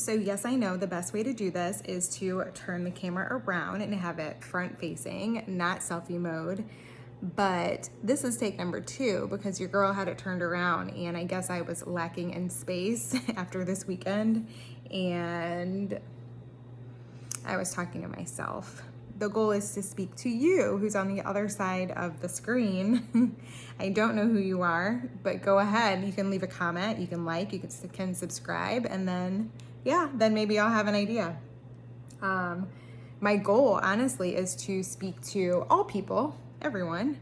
So yes, I know the best way to do this is to turn the camera around and have it front facing, not selfie mode. But this is take number 2 because your girl had it turned around, and I guess I was lacking in space after this weekend and I was talking to myself. The goal is to speak to you who's on the other side of the screen. I don't know who you are, but go ahead. You can leave a comment, you can like, you can subscribe, and then, yeah, then maybe I'll have an idea. My goal, honestly, is to speak to all people, everyone,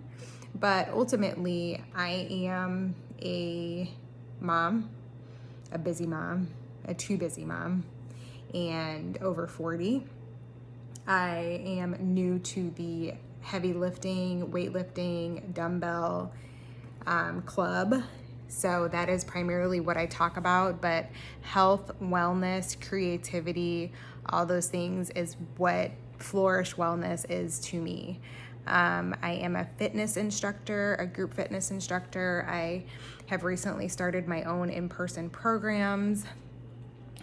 but ultimately, I am a mom, a busy mom, a too busy mom, and over 40. I am new to the heavy lifting, weightlifting, dumbbell club. So that is primarily what I talk about, but health, wellness, creativity, all those things is what Flourish Wellness is to me. I am a fitness instructor, a group fitness instructor. I have recently started my own in-person programs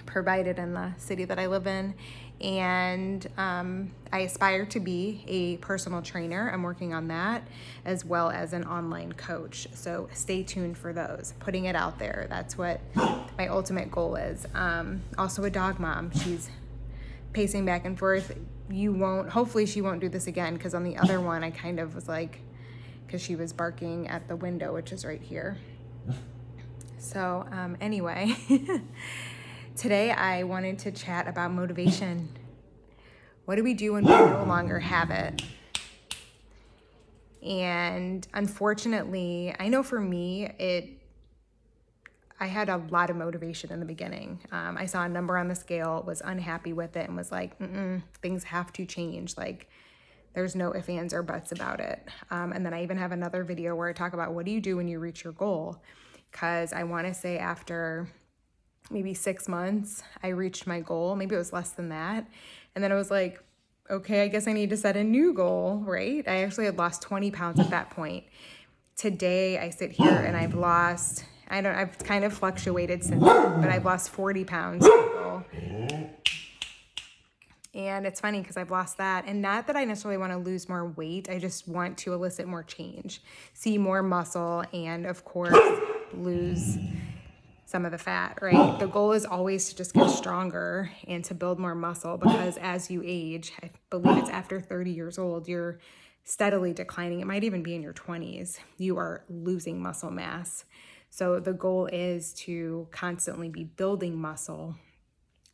provided in the city that I live in. And I aspire to be a personal trainer. I'm working on that, as well as an online coach. So stay tuned for those, putting it out there. That's what my ultimate goal is. Also a dog mom. She's pacing back and forth. Hopefully she won't do this again, because on the other one, I kind of was like, because she was barking at the window, which is right here. So anyway, today I wanted to chat about motivation. What do we do when we no longer have it? And unfortunately, I know for me, I had a lot of motivation in the beginning. I saw a number on the scale, was unhappy with it, and was like, things have to change. Like, there's no ifs, ands, or buts about it. And then I even have another video where I talk about what do you do when you reach your goal? Because I want to say after maybe 6 months, I reached my goal. Maybe it was less than that. And then I was like, okay, I guess I need to set a new goal, right? I actually had lost 20 pounds at that point. Today, I sit here and I've kind of fluctuated since then, but I've lost 40 pounds total. And it's funny because I've lost that. And not that I necessarily want to lose more weight. I just want to elicit more change, see more muscle, and of course, lose some of the fat, right? The goal is always to just get stronger and to build more muscle, because as you age, I believe it's after 30 years old, you're steadily declining. It might even be in your 20s. You are losing muscle mass. So the goal is to constantly be building muscle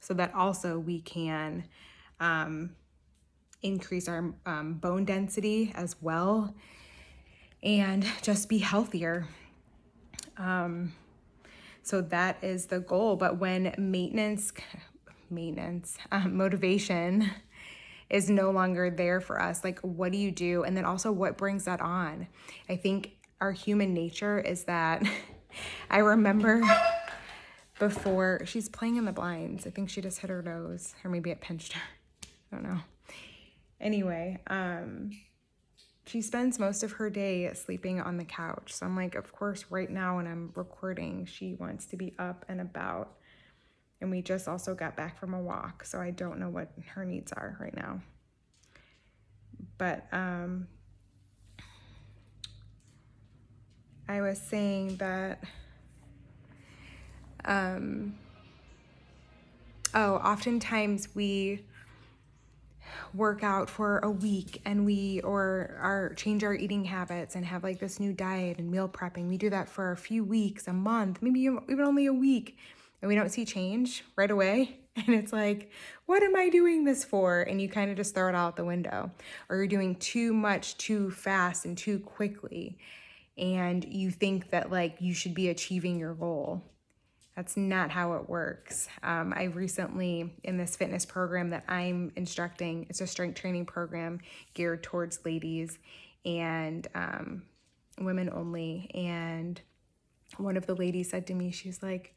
so that also we can increase our bone density as well and just be healthier. So that is the goal. But when motivation is no longer there for us, like, what do you do? And then also, what brings that on? I think our human nature is that I remember before, she's playing in the blinds. I think she just hit her nose, or maybe it pinched her. I don't know. Anyway, she spends most of her day sleeping on the couch. So I'm like, of course, right now when I'm recording, she wants to be up and about. And we just also got back from a walk, so I don't know what her needs are right now. But I was saying that, oftentimes we work out for a week and change our eating habits and have like this new diet and meal prepping. We do that for a few weeks, a month, maybe even only a week, and we don't see change right away. And it's like, what am I doing this for? And you kind of just throw it out the window, or you're doing too much too fast and too quickly, and you think that like you should be achieving your goal. That's not how it works. I recently, in this fitness program that I'm instructing, it's a strength training program geared towards ladies and women only. And one of the ladies said to me, she's like,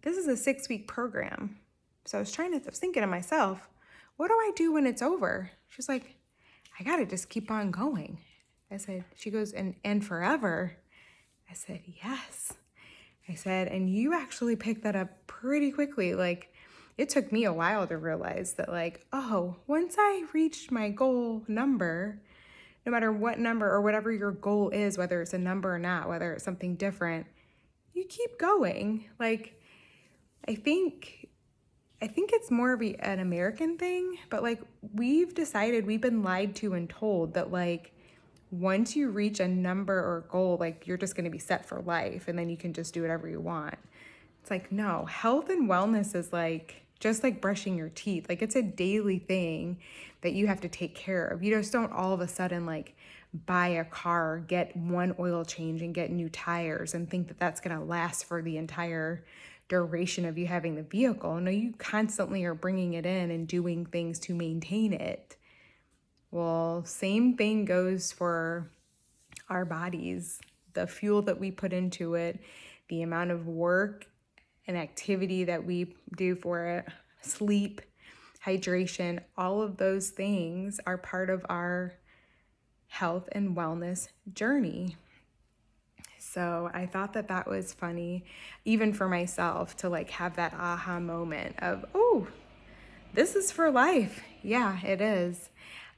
this is a 6-week program. So I was thinking to myself, what do I do when it's over? She's like, I got to just keep on going. She goes, and forever? I said, yes. I said, and you actually picked that up pretty quickly. Like, it took me a while to realize that, like, oh, once I reached my goal number, no matter what number or whatever your goal is, whether it's a number or not, whether it's something different, you keep going. Like, I think it's more of an American thing, but like we've been lied to and told that like once you reach a number or goal, like you're just going to be set for life and then you can just do whatever you want. It's like, no, health and wellness is like just like brushing your teeth. Like it's a daily thing that you have to take care of. You just don't all of a sudden like buy a car, get one oil change and get new tires and think that that's going to last for the entire duration of you having the vehicle. No, you constantly are bringing it in and doing things to maintain it. Well, same thing goes for our bodies. The fuel that we put into it, the amount of work and activity that we do for it, sleep, hydration, all of those things are part of our health and wellness journey. So I thought that that was funny, even for myself, to like have that aha moment of, oh, this is for life. Yeah, it is.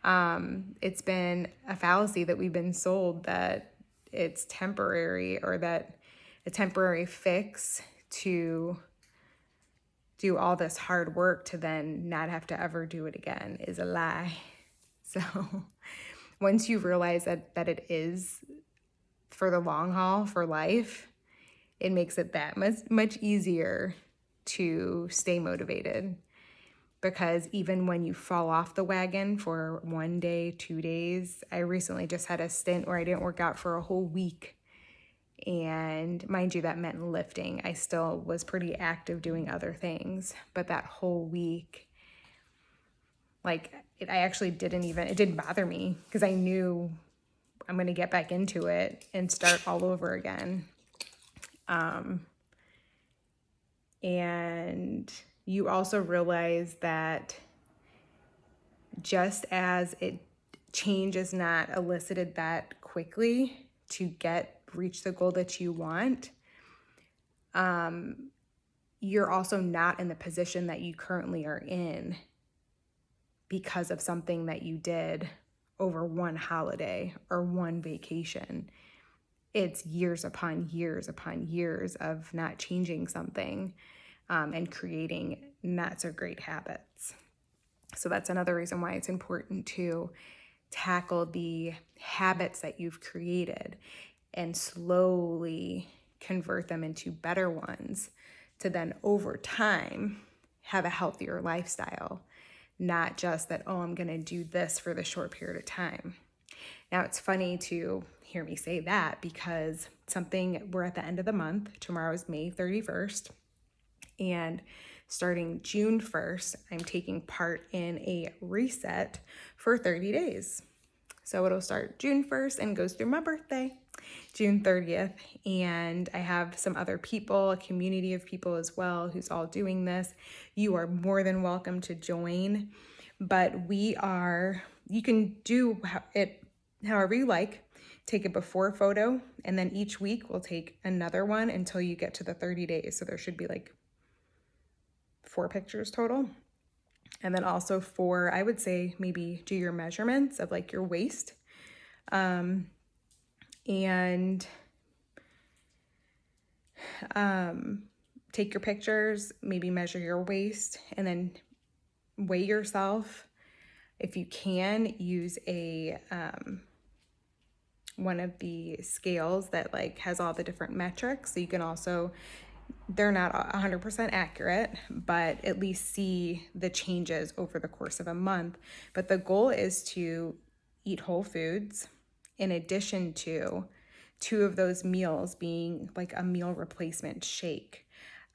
It's been a fallacy that we've been sold that it's temporary or that a temporary fix to do all this hard work to then not have to ever do it again is a lie. So once you realize that it is for the long haul, for life, it makes it that much easier to stay motivated. Because even when you fall off the wagon for 1 day, 2 days, I recently just had a stint where I didn't work out for a whole week. And mind you, that meant lifting. I still was pretty active doing other things. But that whole week, like, it didn't bother me because I knew I'm going to get back into it and start all over again. And you also realize that just as change is not elicited that quickly to reach the goal that you want, you're also not in the position that you currently are in because of something that you did over one holiday or one vacation. It's years upon years upon years of not changing something and creating not so great habits. So that's another reason why it's important to tackle the habits that you've created and slowly convert them into better ones to then over time have a healthier lifestyle. Not just that, oh, I'm going to do this for the short period of time. Now, it's funny to hear me say that because we're at the end of the month. Tomorrow is May 31st. And starting June 1st, I'm taking part in a reset for 30 days. So it'll start June 1st and goes through my birthday, June 30th. And I have some other people, a community of people as well, who's all doing this. You are more than welcome to join. But you can do it however you like. Take a before photo, and then each week we'll take another one until you get to the 30 days. So there should be like 4 pictures total. And then also I would say maybe do your measurements of like your waist. And take your pictures, maybe measure your waist, and then weigh yourself. If you can, use one of the scales that like has all the different metrics. So you can also, they're not 100% accurate, but at least see the changes over the course of a month. But the goal is to eat whole foods in addition to 2 of those meals being like a meal replacement shake.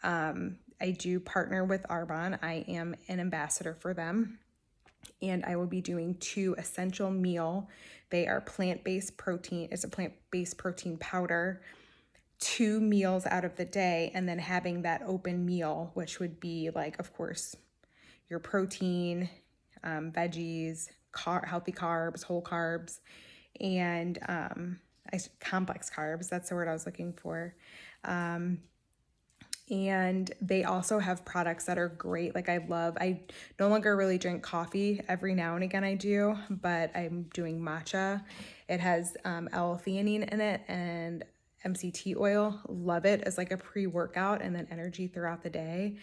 I do partner with Arbonne. I am an ambassador for them. And I will be doing 2 essential meal. They are plant-based protein. It's a plant-based protein powder. 2 meals out of the day, and then having that open meal, which would be like, of course, your protein, veggies, healthy carbs, whole carbs, and complex carbs. That's the word I was looking for. And they also have products that are great. Like I no longer really drink coffee. Every now and again I do, but I'm doing matcha. It has L-theanine in it and MCT oil. Love it as like a pre-workout and then energy throughout the day.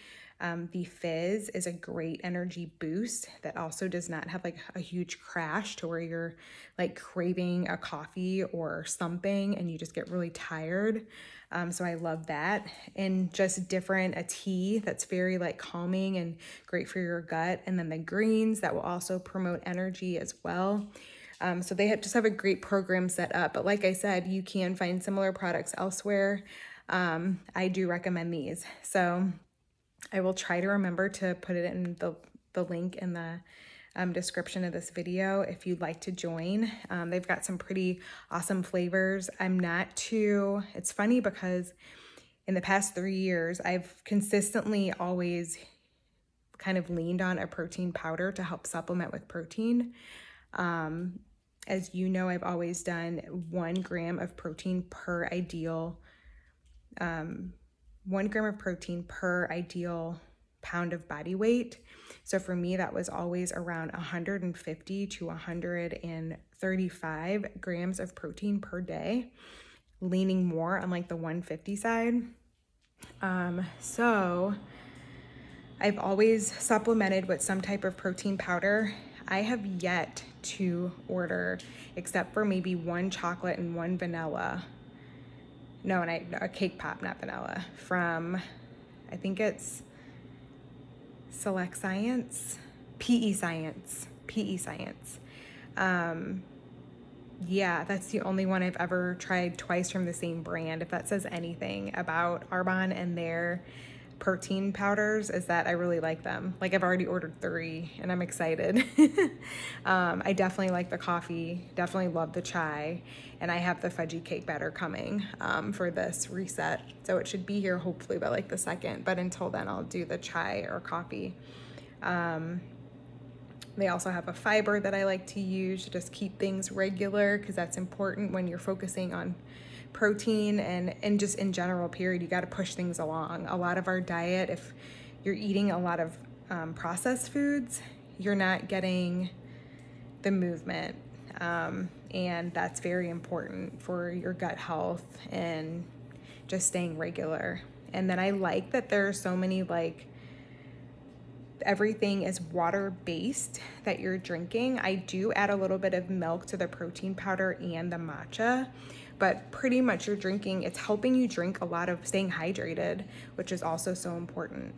The Fizz is a great energy boost that also does not have like a huge crash to where you're like craving a coffee or something and you just get really tired. So I love that. And just a tea that's very like calming and great for your gut. And then the greens that will also promote energy as well. So they just have a great program set up. But like I said, you can find similar products elsewhere. I do recommend these. So I will try to remember to put it in the link in the description of this video if you'd like to join. They've got some pretty awesome flavors. It's funny because in the past 3 years, I've consistently always kind of leaned on a protein powder to help supplement with protein. As you know, I've always done 1 gram of protein per ideal 1 gram of protein per ideal pound of body weight. So for me, that was always around 150 to 135 grams of protein per day, leaning more on like the 150 side. So I've always supplemented with some type of protein powder. I have yet to order, except for maybe 1 chocolate and 1 vanilla. No, a cake pop, not vanilla, from, I think it's Select Science, PE Science. Yeah, that's the only one I've ever tried twice from the same brand. If that says anything about Arbonne and their protein powders, is that I really like them. Like I've already ordered 3 and I'm excited. I definitely like the coffee, definitely love the chai, and I have the fudgy cake batter coming for this reset. So it should be here hopefully by like the 2nd, but until then I'll do the chai or coffee. They also have a fiber that I like to use to just keep things regular because that's important when you're focusing on protein and just in general, period. You got to push things along. A lot of our diet, if you're eating a lot of processed foods, you're not getting the movement. And that's very important for your gut health and just staying regular. And then I like that there are so many like everything is water-based that you're drinking. I do add a little bit of milk to the protein powder and the matcha, but pretty much it's helping you drink a lot of staying hydrated, which is also so important.